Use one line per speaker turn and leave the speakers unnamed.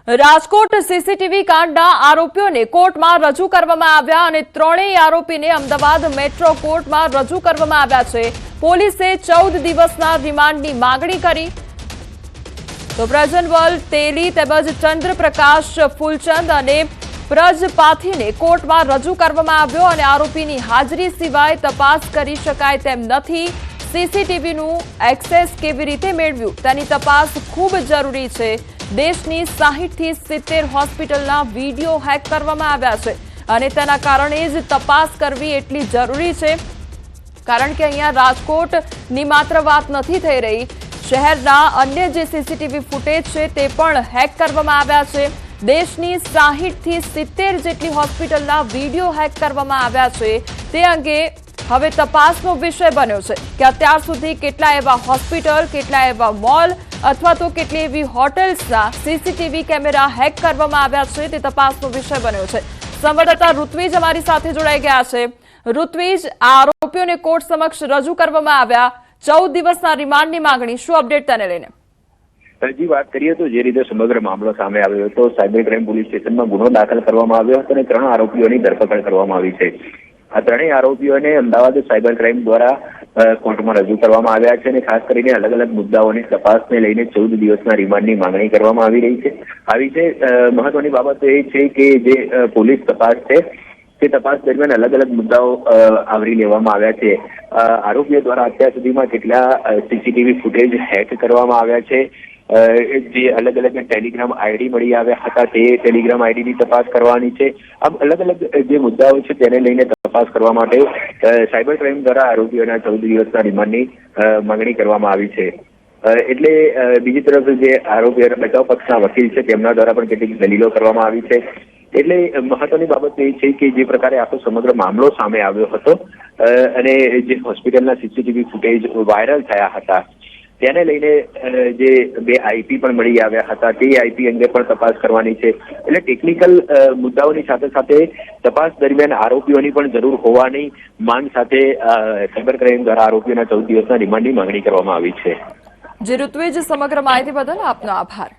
Rajkot CCTV કાંડના આરોપીઓને કોર્ટમાં રજૂ કરવામાં આવ્યા અને ત્રણેય આરોપીને અમદાવાદ મેટ્રો કોર્ટમાં રજૂ કરવામાં આવ્યા છે। પોલીસે 14 દિવસના રિમાન્ડની માંગણી કરી તો પ્રજનવલ તેલી તેમજ ચંદ્રપ્રકાશ ફૂલચંદ અને પ્રજપાથીને કોર્ટમાં રજૂ કરવામાં આવ્યો અને આરોપીની હાજરી સિવાય તપાસ કરી શકાય તેમ નથી। સીસીટીવીનું એક્સેસ કેવી રીતે મેળવ્યું તેની તપાસ ખૂબ જરૂરી છે। દેશની 60 થી 70 હોસ્પિટલના વિડીયો હેક કરવામાં આવ્યા છે અને તેના કારણે જ તપાસ કરવી એટલી જરૂરી છે, કારણ કે અહીંયા રાજકોટની માત્ર વાત નથી થઈ રહી, શહેરના અન્ય જે સીસીટીવી ફૂટેજ છે તે પણ હેક કરવામાં આવ્યા છે। દેશની 60 થી 70 જેટલી હોસ્પિટલના વિડીયો હેક કરવામાં આવ્યા છે। તે અંગે હવે તપાસનો વિષય બન્યો છે કે અત્યાર સુધી કેટલા એવા હોસ્પિટલ, કેટલા એવા મોલ અથવા તો કેટલી એવી હોટેલ્સના સીસીટીવી કેમેરા હેક કરવામાં આવ્યા છે તે તપાસનો વિષય બન્યો છે। સંવાદદાતા ઋત્વિજ અમારી સાથે જોડાઈ ગયા છે। ઋત્વિજ, આરોપીઓને કોર્ટ સમક્ષ રજૂ કરવામાં આવ્યા, 14 દિવસના રિમાન્ડની માંગણી, શું અપડેટ તેને લઈને?
હજી વાત કરીએ તો જે રીતે સમગ્ર મામલો સામે આવ્યો હતો, સાયબર ક્રાઇમ પોલીસ સ્ટેશનમાં ગુનો દાખલ કરવામાં આવ્યો હતો અને 3 આરોપીઓની ધરપકડ કરવામાં આવી છે। આ ત્રણેય આરોપીઓને અમદાવાદ સાયબર ક્રાઇમ દ્વારા કોર્ટમાં રજૂ કરવામાં આવ્યા છે અને ખાસ કરીને અલગ અલગ મુદ્દાઓની તપાસને લઈને 14 દિવસના રિમાન્ડની માંગણી કરવામાં આવી રહી છે। આવી છે મહત્વની બાબત એ છે કે જે પોલીસ તપાસ છે તે તપાસ દરમિયાન અલગ અલગ મુદ્દાઓ આવરી લેવામાં આવ્યા છે। આરોપીઓ દ્વારા અત્યાર સુધીમાં કેટલા સીસીટીવી ફૂટેજ હેક કરવામાં આવ્યા છે, જે અલગ અલગ ટેલિગ્રામ આઈડી મળી આવ્યા હતા તે ટેલિગ્રામ આઈડીની તપાસ કરવાની છે। આમ અલગ અલગ જે મુદ્દાઓ છે તેને લઈને તપાસ કરવા માટે સાયબર ક્રાઇમ દ્વારા આરોપીઓના 14 દિવસના રિમાન્ડની માંગણી કરવામાં આવી છે। એટલે બીજી તરફ જે આરોપીઓના બચાવ પક્ષના વકીલ છે તેમના દ્વારા પણ કેટલીક દલીલો કરવામાં આવી છે। એટલે મહત્વની બાબત એ છે કે જે પ્રકારે આખો સમગ્ર મામલો સામે આવ્યો હતો અને જે હોસ્પિટલના સીસીટીવી ફૂટેજ વાયરલ થયા હતા તેને લઈને જે 2 આઈપી પણ મળી આવ્યા હતા તે આઈપી અંગે પણ તપાસ કરવાની છે। એટલે ટેકનિકલ મુદ્દાઓની સાથે સાથે તપાસ દરમિયાન આરોપીઓની પણ જરૂર હોવાની માંગ સાથે સાયબર ક્રાઇમ દ્વારા આરોપીઓના 14 દિવસના રિમાન્ડની માંગણી કરવામાં આવી છે।
જે ઋત્વિજ, સમગ્ર માહિતી બદલ આપનો આભાર।